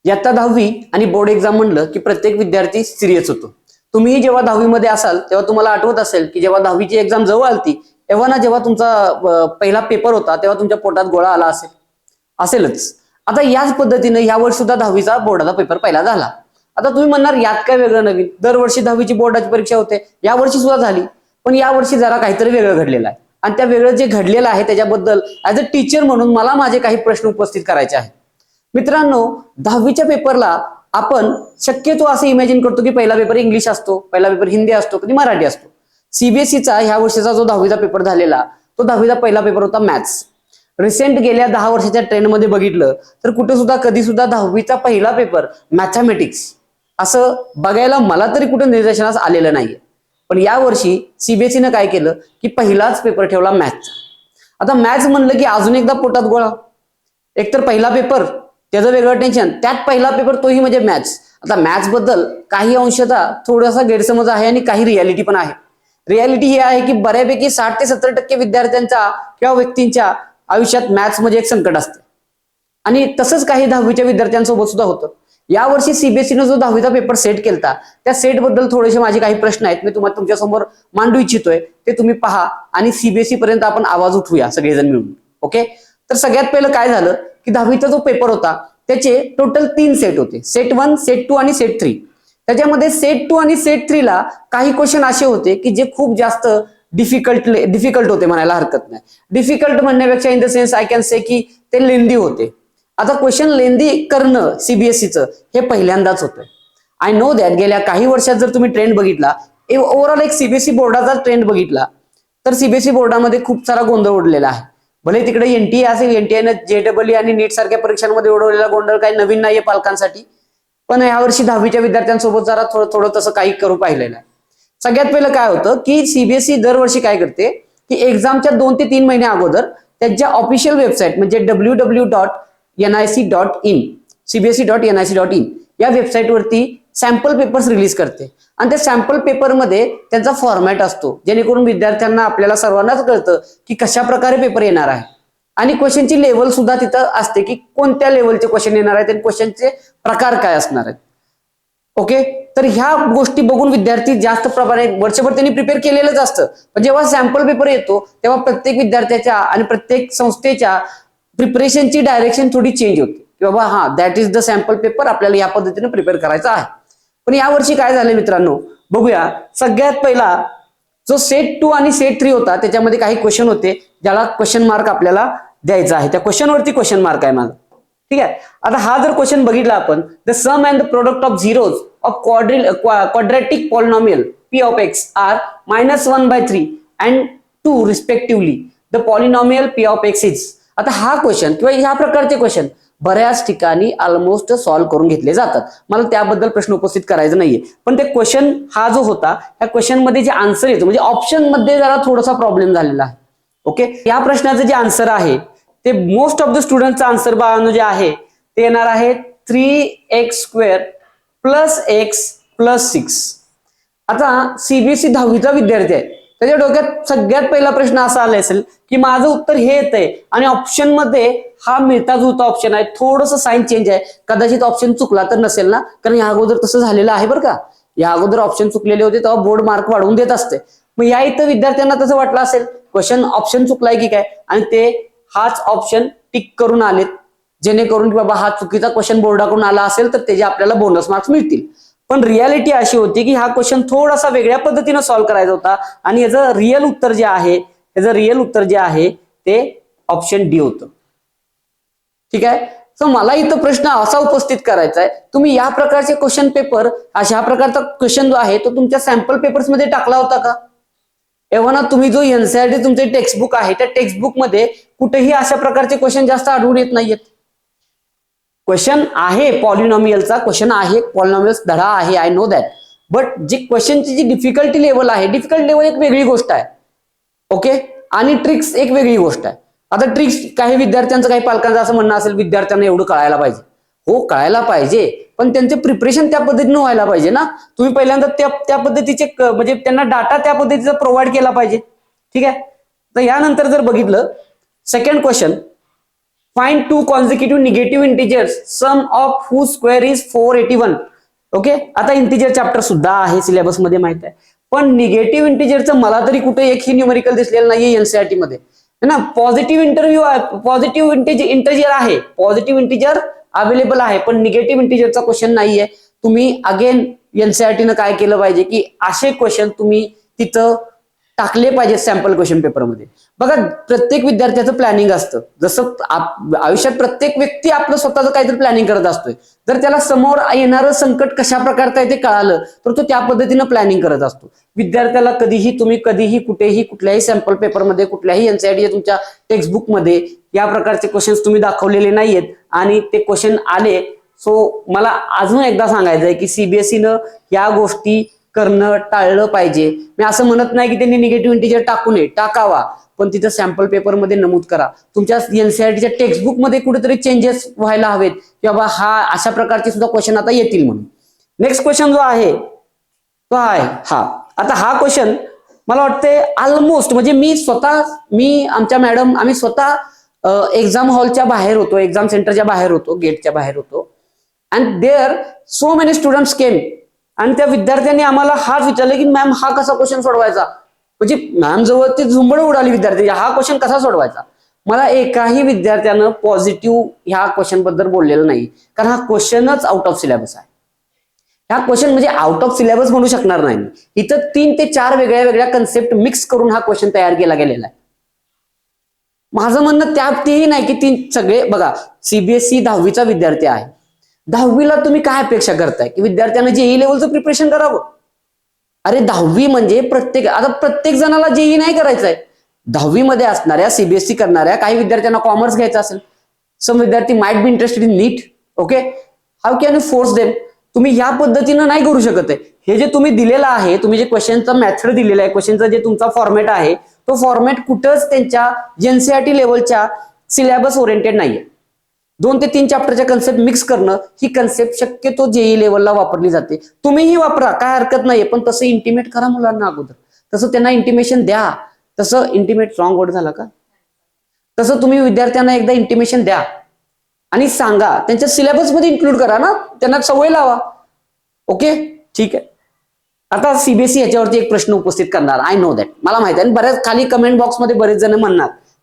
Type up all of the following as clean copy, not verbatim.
इयत्ता 10वी आणि बोर्ड एक्झाम म्हणलं की प्रत्येक विद्यार्थी सिरियस होतो. तुम्हीही जेव्हा 10वी असाल तेव्हा तुम्हाला आठवत असेल की जेव्हा 10वीची एक्झाम जवळ आलती तेव्हा ना, जेव्हा तुमचा पहिला पेपर होता तेव्हा तुमच्या पोटात गोळा आला असेलच. आता याच पद्धतीने यावर्षी सुद्धा 10वीचा बोर्डाचा पेपर पहिला झाला. आता तुम्ही म्हणणार यात काय वेगळं नवीन, दरवर्षी 10वीची बोर्डाची परीक्षा होते, यावर्षी सुद्धा झाली, पण यावर्षी जरा काहीतरी वेगळं घडलेलं आहे. आणि त्या वेगळं जे घडलेलं आहे त्याच्याबद्दल ऍज अ टीचर म्हणून मला माझे काही प्रश्न उपस्थित करायचे आहेत. मित्रांनो, 10वीच्या पेपरला आपण शक्यतो असं इमॅजिन करतो की पहिला पेपर इंग्लिश असतो, पहिला पेपर हिंदी असतो, कधी मराठी असतो. सीबीएसईचा ह्या वर्षीचा जो 10वीचा पेपर झालेला तो 10वीचा पहिला पेपर होता मॅथ्स. रिसेंट गेल्या 10 वर्षाच्या ट्रेंडमध्ये बघितलं तर कुठे सुद्धा कधी सुद्धा 10वीचा पहिला पेपर मॅथमॅटिक्स असं बघायला मला तरी कुठे निदर्शनास आलेलं नाहीये. पण यावर्षी सीबीएसईनं काय केलं की पहिलाच पेपर ठेवला मॅथ्सचा. आता मॅथ्स म्हणलं की अजून एकदा पोटात गोळा. एकतर पहिला पेपर त्याचं वेगळं टेन्शन, त्यात पहिला पेपर तोही म्हणजे मॅथ्स. आता मॅथ्स बद्दल काही अंशतः थोडासा गैरसमज आहे आणि काही रियालिटी पण आहे. रियालिटी ही आहे की बऱ्यापैकी 60 ते 70% विद्यार्थ्यांच्या किंवा व्यक्तींच्या आयुष्यात मॅथ्स म्हणजे एक संकट असते. आणि तसंच काही 10वीच्या विद्यार्थ्यांसोबत सुद्धा होतं. यावर्षी सीबीएसईनं जो 10वीचा पेपर सेट केलता त्या सेट बद्दल थोडेसे माझे काही प्रश्न आहेत, मी तुम्हाला तुमच्यासमोर मांडू इच्छितोय. ते तुम्ही पहा आणि सीबीएसई पर्यंत आपण आवाज उठवूया सगळेजण मिळून. ओके, तर सगळ्यात पहिलं काय झालं की 10वीचा जो पेपर होता त्याचे टोटल 3 सेट होते, सेट 1, सेट 2 आणि सेट 3. त्याच्यामध्ये सेट 2 आणि सेट 3 ला काही क्वेश्चन असे होते की जे खूप जास्त डिफिकल्ट होते म्हणायला हरकत नाही. डिफिकल्ट म्हणण्यापेक्षा in the sense I can say की ते लेंदी होते. आता क्वेश्चन लेंदी करणं सीबीएसईचं हे पहिल्यांदाच होतं. आय नो दॅट गेल्या काही वर्षात जर तुम्ही ट्रेंड बघितला, ओव्हरऑल एक सीबीएसई बोर्डाचा ट्रेंड बघितला तर सीबीएसई बोर्डामध्ये खूप सारा गोंधळ उडलेला आहे. भले तिकडे एनटीए असेल, एनटीएने जेडबलई आणि नीट सारख्या परीक्षांमध्ये उडवलेला गोंधळ काही नवीन नाहीये पालकांसाठी, पण यावर्षी 10वीच्या विद्यार्थ्यांसोबत जरा थोडं तसं काही करू पाहिलेलं आहे. सगळ्यात पहिलं काय होतं की सीबीएसई दरवर्षी काय करते की एक्झामच्या 2 ते 3 महिने अगोदर त्यांच्या ऑफिशियल वेबसाईट म्हणजे www.nic.in cbse.nic.in या वेबसाईटवरती सॅम्पल पेपर्स रिलीज करते. आणि त्या सॅम्पल पेपरमध्ये त्यांचा फॉर्मॅट असतो जेणेकरून विद्यार्थ्यांना आपल्याला सर्वांनाच कळतं की कशा प्रकारे पेपर येणार आहे. आणि क्वेश्चनची लेवल सुद्धा तिथं असते की कोणत्या लेवलचे क्वेश्चन येणार आहेत आणि क्वेश्चनचे प्रकार काय असणार आहेत. ओके, तर ह्या गोष्टी बघून विद्यार्थी जास्त प्रमाणे वर्षभर त्यांनी प्रिपेअर केलेलंच असतं, पण जेव्हा सॅम्पल पेपर येतो तेव्हा प्रत्येक विद्यार्थ्याच्या आणि प्रत्येक संस्थेच्या प्रिपरेशनची डायरेक्शन थोडी चेंज होते की बाबा हा that is the sample paper, आपल्याला या पद्धतीने प्रिपेअर करायचा आहे. पण यावर्षी काय झालं मित्रांनो, बघूया. सगळ्यात पहिला जो सेट 2 आणि सेट 3 होता त्याच्यामध्ये काही क्वेश्चन होते ज्याला क्वेश्चन मार्क आपल्याला द्यायचा आहे. त्या क्वेश्चनवरती क्वेश्चन मार्क आहे माझा. ठीक आहे, आता हा जर क्वेश्चन बघितला आपण, the sum and the product of zeros of quadratic polynomial p of x are -1/3 and 2 respectively. The polynomial p of x is. आता हा क्वेश्चन किंवा ह्या प्रकारचे क्वेश्चन बऱ्याच ठिकाणी ऑलमोस्ट सॉल्व्ह करून घेतले जातात. मला त्याबद्दल प्रश्न उपस्थित करायचा नाहीये, पण ते क्वेश्चन हा जो होता त्या क्वेश्चन मध्ये जे आन्सर येतो म्हणजे ऑप्शन मध्ये जरा थोडासा प्रॉब्लेम झालेला आहे. ओके, या प्रश्नाचं जे आन्सर आहे ते मोस्ट ऑफ द स्टुडंटचं आन्सर बाळांनो जे आहे ते येणार आहे 3x² + x + 6. आता सीबीएसई 10वीचा विद्यार्थी आहे, त्याच्या डोक्यात सगळ्यात पहिला प्रश्न असा आला असेल की माझं उत्तर हे येतंय आणि ऑप्शन मध्ये हा मिळता जुळता ऑप्शन आहे, थोडंसं साइन चेंज आहे, कदाचित ऑप्शन चुकला तर नसेल ना, कारण या अगोदर तसं झालेलं आहे बरं का. या अगोदर ऑप्शन चुकलेले होते तेव्हा बोर्ड मार्क वाढवून देत असते. मग या इथं विद्यार्थ्यांना तसं वाटलं असेल क्वेश्चन ऑप्शन चुकलाय की काय, आणि ते हाच ऑप्शन टिक करून आलेत जेणेकरून की बाबा हा चुकीचा क्वेश्चन बोर्डाकडून आला असेल तर त्याचे आपल्याला बोनस मार्क्स मिळतील. पण रियालिटी अशी होती की हा क्वेश्चन थोडासा वेगळ्या पद्धतीने सॉल्व्ह करायचा होता आणि याचं रिअल उत्तर जे आहे ते ऑप्शन डी होतं. ठीक आहे, तर मला इथं प्रश्न असा उपस्थित करायचा आहे, तुम्ही या प्रकारचे क्वेश्चन पेपर अशा प्रकारचा क्वेश्चन जो आहे तो तुमच्या सॅम्पल पेपर्स मध्ये टाकला होता का? एव्हा तुम्ही जो एनसीईआरटी तुमचे टेक्स्टबुक आहे त्या टेक्स्टबुक मध्ये कुठेही अशा प्रकारचे क्वेश्चन जास्त आढळून येत नाहीयेत. क्वेश्चन आहे पॉलिनॉमियलचा, क्वेश्चन आहे पॉलिनॉमियल्स धडा आहे, आय नो दॅट, बट जी क्वेश्चनची जी डिफिकल्टी लेवल आहे, डिफिकल्ट लेवल एक वेगळी गोष्ट आहे. ओके, आणि ट्रिक्स एक वेगळी गोष्ट आहे. आता ट्रिक्स काही विद्यार्थ्यांचं काही पालकांचं असं म्हणणं असेल विद्यार्थ्यांना एवढं कळायला पाहिजे. हो, कळायला पाहिजे, पण त्यांचे प्रिपरेशन त्या पद्धतीने व्हायला पाहिजे ना. तुम्ही पहिल्यांदा त्या पद्धतीचे म्हणजे त्यांना डाटा त्या पद्धतीचा प्रोव्हाइड केला पाहिजे. ठीक आहे, तर यानंतर जर बघितलं second question, find two consecutive negative integers sum of who square is 481. Okay, आता इंटिजर चॅप्टर सुद्धा आहे सिलेबस मध्ये, माहित आहे, पण निगेटिव्ह इंटिजरचं मला तरी कुठे एकही न्यूमेरिकल दिसलेलं नाहीये एनसीआरटी मध्ये, है ना. पॉझिटिव्ह पॉझिटिव्ह इंटिजर आहे, पॉझिटिव्ह इंटिजर अवेलेबल आहे, पण निगेटिव्ह इंटिजरचा क्वेश्चन नाहीये. तुम्ही अगेन एनसीआरटीनं काय केलं पाहिजे की असे क्वेश्चन तुम्ही तिथं टाकले पाहिजे सॅम्पल क्वेश्चन पेपरमध्ये. बघा, प्रत्येक विद्यार्थ्याचं प्लॅनिंग असतं, जसं आयुष्यात प्रत्येक व्यक्ती आपलं स्वतःचं काहीतरी प्लॅनिंग करत असतोय. जर त्याला समोर येणारं संकट कशा प्रकारचं आहे ते कळालं तर तो त्या पद्धतीनं प्लॅनिंग करत असतो. विद्यार्थ्याला कधीही कुठेही कुठल्याही सॅम्पल पेपरमध्ये कुठल्याही एनसीआरटी तुमच्या टेक्स्टबुकमध्ये या प्रकारचे क्वेश्चन्स तुम्ही दाखवलेले नाहीयेत आणि ते क्वेश्चन आले. सो मला अजून एकदा सांगायचं आहे की सीबीएसईनं या गोष्टी करणं टाळलं पाहिजे. मी असं म्हणत नाही की त्यांनी निगेटिव्ह इंटिजर टाकू नये, टाकावा, पण तिथं सॅम्पल पेपरमध्ये नमूद करा. तुमच्या एनसीआरटीच्या टेक्स्टबुकमध्ये कुठेतरी चेंजेस व्हायला हवेत की बाबा हा अशा प्रकारचे सुद्धा क्वेश्चन आता येतील म्हणून. नेक्स्ट क्वेश्चन जो आहे तो आहे हा. आता हा क्वेश्चन मला वाटते ऑलमोस्ट म्हणजे मी आमच्या मॅडम आम्ही स्वतः एक्झाम हॉलच्या बाहेर होतो, एक्झाम सेंटरच्या बाहेर होतो, गेटच्या बाहेर होतो, and there so many students came, आणि त्या विद्यार्थ्यांनी आम्हाला हाच विचारलं की मॅम हा कसा क्वेश्चन सोडवायचा. म्हणजे मॅम जवळ ती झुंबड उडाली विद्यार्थी, हा क्वेश्चन कसा सोडवायचा. मला एकाही विद्यार्थ्यानं पॉझिटिव्ह ह्या क्वेश्चन बद्दल बोललेलं नाही, कारण हा क्वेश्चनच आउट ऑफ सिलेबस आहे. हा क्वेश्चन म्हणजे आउट ऑफ सिलेबस म्हणू शकणार नाही. इथं 3 ते 4 वेगळ्या वेगळ्या कन्सेप्ट मिक्स करून हा क्वेश्चन तयार केला गेलेला आहे. माझं म्हणणं तेही नाही की ती सगळे बघा, सीबीएसई 10वीचा विद्यार्थी आहे, 10वीला तुम्ही काय अपेक्षा करताय की विद्यार्थ्यांना जेई लेवलचं प्रिपरेशन करावं. अरे 10वी म्हणजे प्रत्येक जणाला जेई नाही करायचंय. 10वी मध्ये असणाऱ्या सीबीएसई करणाऱ्या काही विद्यार्थ्यांना कॉमर्स घ्यायचं असेल, सम विद्यार्थी might be interested in NEET. Okay, how can you force them. तुम्ही ह्या पद्धतीनं नाही करू शकत आहे. हे जे तुम्ही दिलेलं आहे, तुम्ही जे क्वेश्चनचा मेथड दिलेला आहे, क्वेश्चनचा जे तुमचा फॉर्मॅट आहे, तो फॉर्मॅट कुठंच त्यांच्या एनसीआरटी लेवलच्या सिलेबस ओरिएंटेड नाहीये. 2 ते 3 चॅप्टरच्या कन्सेप्ट मिक्स करणं ही कन्सेप्ट शक्यतो जेई लेवलला वापरली जाते. तुम्हीही वापरा, काय हरकत नाहीये, पण तसं इंटिमेट करा मुलांना अगोदर, तसं त्यांना इंटिमेशन द्या. तसं इंटिमेट रॉंग वर्ड झाला का, तसं तुम्ही विद्यार्थ्यांना एकदा इंटिमेशन द्या आणि सांगा, त्यांच्या सिलेबसमध्ये इन्क्लूड करा ना, त्यांना सवय लावा. ओके, ठीक आहे. आता सीबीएसई याच्यावरती एक प्रश्न उपस्थित करणार, आय नो दॅट, मला माहिती आहे. आणि बऱ्याच खाली कमेंट बॉक्समध्ये बरेच जण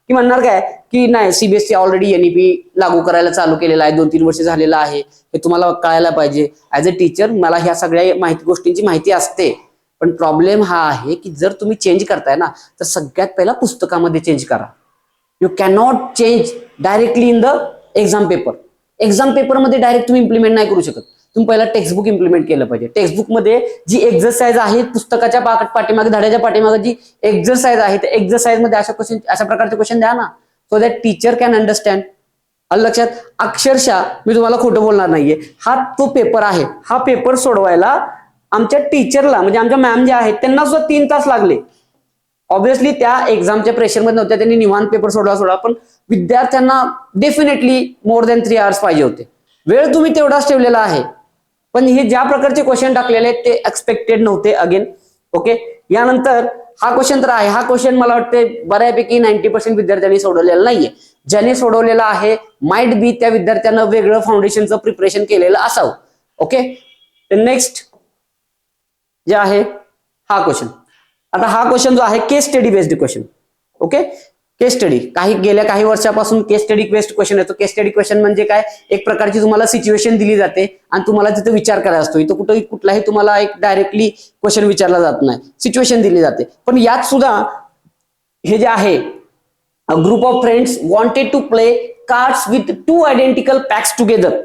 म्हणणार काय की नाही, सीबीएसई ऑलरेडी एनईपी लागू करायला चालू केलेला आहे, 2-3 वर्ष झालेलं आहे, हे तुम्हाला कळायला पाहिजे. ऍज अ टीचर मला ह्या सगळ्या गोष्टींची माहिती असते, पण प्रॉब्लेम हा आहे की जर तुम्ही चेंज करताय ना, तर सगळ्यात पहिला पुस्तकामध्ये चेंज करा. You cannot change directly in the exam paper. Exam पेपरमध्ये डायरेक्ट तुम्ही इम्प्लिमेंट नाही करू शकत. तुम्ही पहिला टेक्स्टबुक इम्प्लिमेंट केलं पाहिजे. टेक्स्टबुकमध्ये जी एक्झरसाइज आहे, पुस्तकाच्या पाठीमागे, धड्याच्या पाठीमागे जी एक्झरसाइज आहे, त्या एक्झरसाइज मध्ये अशा प्रकारचे क्वेश्चन द्या ना, so that teacher can understand. लक्षात, अक्षरशः मी तुम्हाला खोटं बोलणार नाहीये, हा तो पेपर आहे. हा पेपर सोडवायला आमच्या टीचरला म्हणजे आमच्या मॅम ज्या आहेत त्यांना सुद्धा 3 तास लागले. ऑब्व्हियसली त्या एक्झामच्या प्रेशरमध्ये नव्हत्या, त्यांनी निवांत पेपर सोडवा, पण विद्यार्थ्यांना डेफिनेटली मोर दॅन 3 आवर्स पाहिजे होते. वेळ तुम्ही तेवढाच ठेवलेला आहे, पण हे ज्या प्रकारचे क्वेश्चन टाकलेले आहेत ते एक्सपेक्टेड नव्हते अगेन. ओके, यानंतर हा क्वेश्चन तर आहे, हा क्वेश्चन मला वाटते बऱ्यापैकी 90% विद्यार्थ्यांनी सोडवलेला नाहीये. ज्याने सोडवलेला आहे माइट बी त्या विद्यार्थ्यांना वेगळं फाउंडेशनचं प्रिपरेशन केलेलं असावं. ओके, नेक्स्ट जे आहे हा क्वेश्चन. आता हा क्वेश्चन जो आहे केस स्टडी बेस्ड क्वेश्चन. ओके, केस स्टडी गेल्या काही वर्षापासून केस स्टडी बेस्ड क्वेश्चन येतो. केस स्टडी क्वेश्चन म्हणजे काय, एक प्रकारची तुम्हाला सिच्युएशन दिली जाते आणि तुम्हाला तिथे विचार करायला असतो. इथं कुठलाही तुम्हाला एक डायरेक्टली क्वेश्चन विचारला जात नाही, सिच्युएशन दिली जाते. पण यात सुद्धा हे जे आहे, a group of friends wanted to play cards with 2 identical packs together.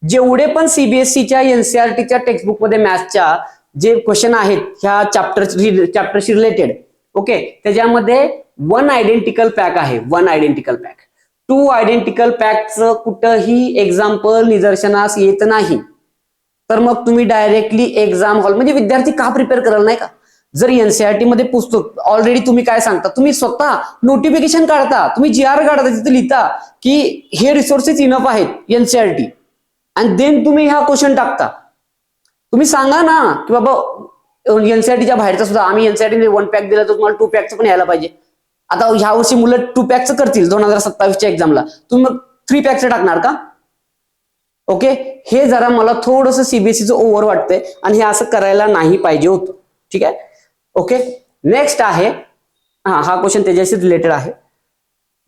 जेवढे पण सीबीएसईच्या एनसीआरटीच्या टेक्स्टबुक मध्ये मॅथ्सच्या जे क्वेश्चन आहेत ह्या चॅप्टरशी रिलेटेड, ओके, त्याच्यामध्ये 1 आयडेंटिकल पॅक आहे. 1 आयडेंटिकल पॅक. 2 आयडेंटिकल पॅकचं कुठंही एक्झाम्पल निदर्शनास येत नाही. तर मग तुम्ही डायरेक्टली एक्झाम हॉल म्हणजे विद्यार्थी का प्रिपेअर कराल नाही का. जर एनसीआरटी मध्ये पुस्तक ऑलरेडी तुम्ही काय सांगता, तुम्ही स्वतः नोटिफिकेशन काढता, तुम्ही जीआर काढता, तिथे लिहिता की हे रिसोर्सेस इनफ आहेत एनसीआरटी, आणि देन तुम्ही हा क्वेश्चन टाकता. तुम्ही सांगा ना की बाबा एनसीआरटीच्या बाहेरचा सुद्धा आम्ही एनसीआरटीने 1 पॅक दिला तर तुम्हाला 2 पॅकचं पण यायला पाहिजे. आता ह्या वर्षी मुलं 2 पॅकचं करतील 2027च्या एक्झामला. तुम्ही मग 3 पॅकचं टाकणार का? ओके, हे जरा मला थोडंसं सीबीएसईचं ओव्हर वाटतंय आणि हे असं करायला नाही पाहिजे होतं. ठीक आहे. ओके, नेक्स्ट आहे हा क्वेश्चन त्याच्याशी रिलेटेड आहे.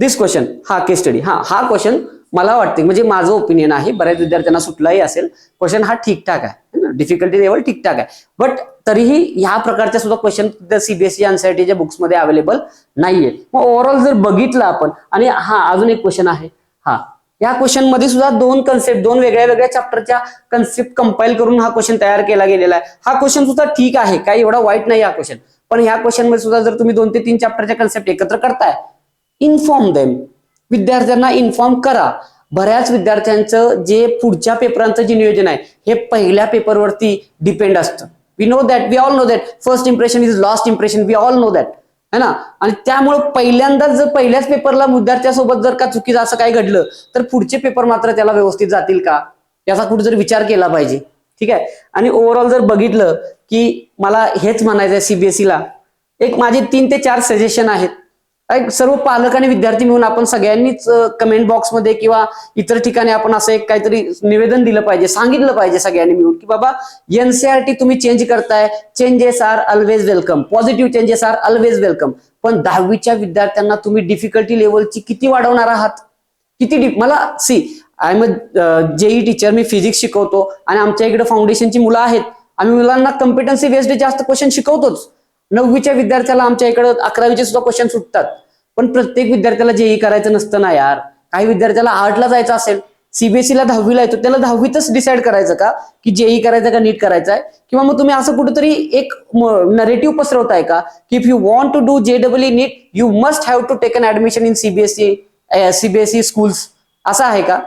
दिस क्वेश्चन, हा केस स्टडी, हा क्वेश्चन मला वाटते, म्हणजे माझं ओपिनियन आहे, बऱ्याच विद्यार्थ्यांना सुटलाही असेल. क्वेश्चन हा ठीकठाक आहे, डिफिकल्टी लेवल ठीकठाक आहे, बट तरीही ह्या प्रकारच्या सुद्धा क्वेश्चन सीबीएसई एनसीईआरटीच्या बुक्समध्ये अवेलेबल नाहीये. मग ओव्हरऑल जर बघितलं आपण, आणि अजून एक क्वेश्चन आहे, या क्वेश्चन मध्ये सुद्धा दोन कन्सेप्ट, दोन वेगळ्या वेगळ्या चॅप्टरच्या कन्सेप्ट कंपाईल करून हा क्वेश्चन तयार केला गेलेला आहे. हा क्वेश्चन सुद्धा ठीक आहे, काही एवढा वाईट नाही हा क्वेश्चन, पण ह्या क्वेश्चन मध्ये सुद्धा जर तुम्ही 2 ते 3 चॅप्टरच्या कन्सेप्ट एकत्र करताय, इन्फॉर्म देम, विद्यार्थ्यांना इन्फॉर्म करा. बऱ्याच विद्यार्थ्यांचं जे पुढच्या पेपरांचं जे नियोजन आहे हे पहिल्या पेपरवरती डिपेंड असतं. We know that, we all know that first impression is last impression, we all know that, है ना. आणि त्यामुळे पहिल्यांदाच जर पहिल्याच पेपरला विद्यार्थ्यासोबत जर का चुकीचं असं काय घडलं तर पुढचे पेपर मात्र त्याला व्यवस्थित जातील का, याचा कुठेतरी विचार केला पाहिजे. ठीक आहे. आणि ओव्हरऑल जर बघितलं की मला हेच म्हणायचं आहे सीबीएसईला, एक माझे 3 ते 4 सजेशन आहेत. सर्व पालक आणि विद्यार्थी मिळून आपण सगळ्यांनीच कमेंट बॉक्समध्ये किंवा इतर ठिकाणी आपण असं एक काहीतरी निवेदन दिलं पाहिजे, सांगितलं पाहिजे सगळ्यांनी मिळून की बाबा एनसीईआरटी तुम्ही चेंज करताय, changes are always welcome, positive changes are always welcome, पण 10वीच्या विद्यार्थ्यांना तुम्ही डिफिकल्टी लेवलची किती वाढवणार आहात, किती मला आय एम जेई टीचर, मी फिजिक्स शिकवतो आणि आमच्या इकडे फाउंडेशनची मुलं आहेत, आम्ही मुलांना कॉम्पिटन्सी बेस्ड जास्त क्वेश्चन शिकवतोच. 9वीच्या विद्यार्थ्याला आमच्या इकडे 11वीचे सुद्धा क्वेश्चन सुटतात, पण प्रत्येक विद्यार्थ्याला जेई करायचं नसतं ना यार. काही विद्यार्थ्याला आर्टला जायचं असेल, सीबीएसईला 10वीला येतो, त्याला 10वीतच डिसाईड करायचं का की जेई करायचं का नीट करायचं आहे, किंवा मग तुम्ही असं कुठेतरी एक नरेटिव्ह पसरवताय का की if you want to do JW NEET you must have to take an admission in CBSE schools, असं आहे का?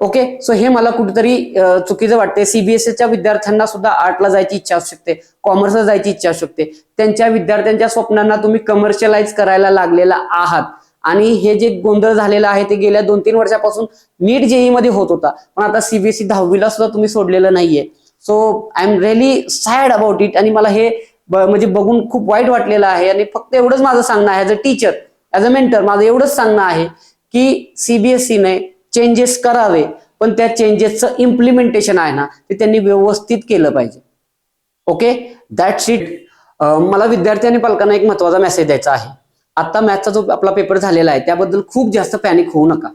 ओके, सो हे मला कुठेतरी चुकीचं वाटते. सीबीएसईच्या विद्यार्थ्यांना सुद्धा आर्टला जायची इच्छा असू शकते, कॉमर्सला जायची इच्छा असू शकते, त्यांच्या विद्यार्थ्यांच्या स्वप्नांना तुम्ही कमर्शियलाइज करायला लागलेला आहात. आणि हे जे गोंधळ झालेला आहे ते गेल्या 2-3 वर्षापासून नीट जेई मध्ये होत होता, पण आता सीबीएसई 10वीला सुद्धा तुम्ही सोडलेलं नाहीये. So I am really sad about it, आणि मला हे म्हणजे बघून खूप वाईट वाटलेलं आहे. आणि फक्त एवढंच माझं सांगणं आहे, as a teacher, as a mentor, माझं एवढंच सांगणं आहे की सीबीएसईने चेंजेस करावे, पण त्या चेंजेसचं इम्प्लिमेंटेशन आहे ना ते त्यांनी व्यवस्थित केलं पाहिजे. Okay, that's it. मला विद्यार्थी आणि पालकांना एक महत्वाचा मेसेज द्यायचा आहे. आता मॅथचा जो आपला पेपर झालेला आहे त्याबद्दल खूप जास्त पॅनिक होऊ नका,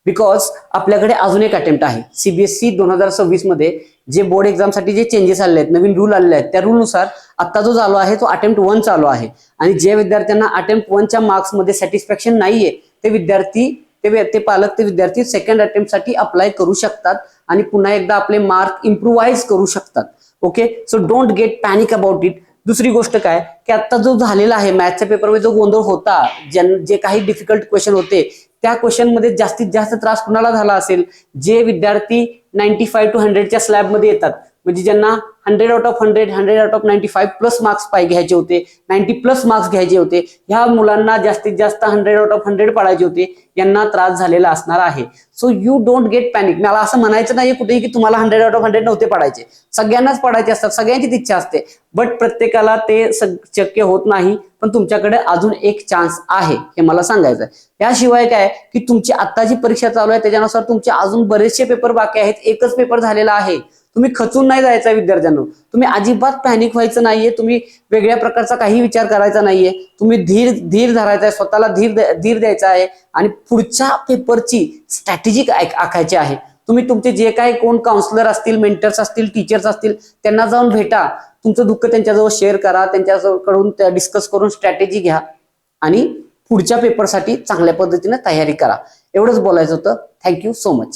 बिकॉज आपल्याकडे अजून एक अटेम्प्ट आहे. सीबीएसई 2026 मध्ये जे बोर्ड एक्झामसाठी जे चेंजेस आलेले आहेत, नवीन रूल आलेले आहेत, त्या रूलनुसार आता जो चालू आहे तो अटेम्प्ट 1 चालू आहे. आणि जे विद्यार्थ्यांना अटेम्प्ट 1च्या मार्क्समध्ये सॅटिस्फॅक्शन नाहीये ते विद्यार्थी, ते पालक, ते विद्यार्थी सेकंड अटेम्प्ट साठी अप्लाय करू शकतात आणि पुन्हा एकदा आपले मार्क इम्प्रुव्हाइज करू शकतात. Okay, so don't get panic about it. दुसरी गोष्ट काय की आता जो झालेला आहे मॅथ्सच्या पेपरमध्ये जो गोंधळ होता, जे काही डिफिकल्ट क्वेश्चन होते त्या क्वेश्चन मध्ये जास्तीत जास्त त्रास कुणाला झाला असेल, जे विद्यार्थी 95 to 100च्या स्लॅब मध्ये येतात, म्हणजे ज्यांना 100 out of 100, 100 out of 95 plus marks घ्यायचे होते, 90 प्लस मार्क्स घ्यायचे होते, ह्या मुलांना जास्तीत जास्त 100 out of 100 पाडायचे होते, यांना त्रास झालेला असणार आहे. So you don't get panic. मला असं म्हणायचं नाही कुठेही की तुम्हाला 100 out of 100 नव्हते पडायचे, सगळ्यांनाच पडायचे असतात, सगळ्यांचीच इच्छा असते, बट प्रत्येकाला ते शक्य होत नाही. पण तुमच्याकडे अजून एक चान्स आहे, हे मला सांगायचं आहे. याशिवाय काय की तुमची आत्ताची परीक्षा चालू आहे त्याच्यानुसार तुमचे अजून बरेचसे पेपर बाकी आहेत, एकच पेपर झालेला आहे. तुम्ही खचून नाही जायचं विद्यार्थ्यांनो, तुम्ही अजिबात पॅनिक व्हायचं नाहीये, तुम्ही वेगळ्या प्रकारचा काही विचार करायचा नाहीये, तुम्ही धीर धरायचा आहे, स्वतःला धीर द्यायचा आहे आणि पुढच्या पेपरची स्ट्रॅटेजी आखायची आहे. तुम्ही तुमचे जे काही कोण काउन्सिलर असतील, मेंटर्स असतील, टीचर्स असतील, त्यांना जाऊन भेटा, तुमचं दुःख त्यांच्याजवळ शेअर करा, त्यांच्याकडून डिस्कस करून स्ट्रॅटेजी घ्या आणि पुढच्या पेपरसाठी चांगल्या पद्धतीने तयारी करा. एवढंच बोलायचं होतं. Thank you so much.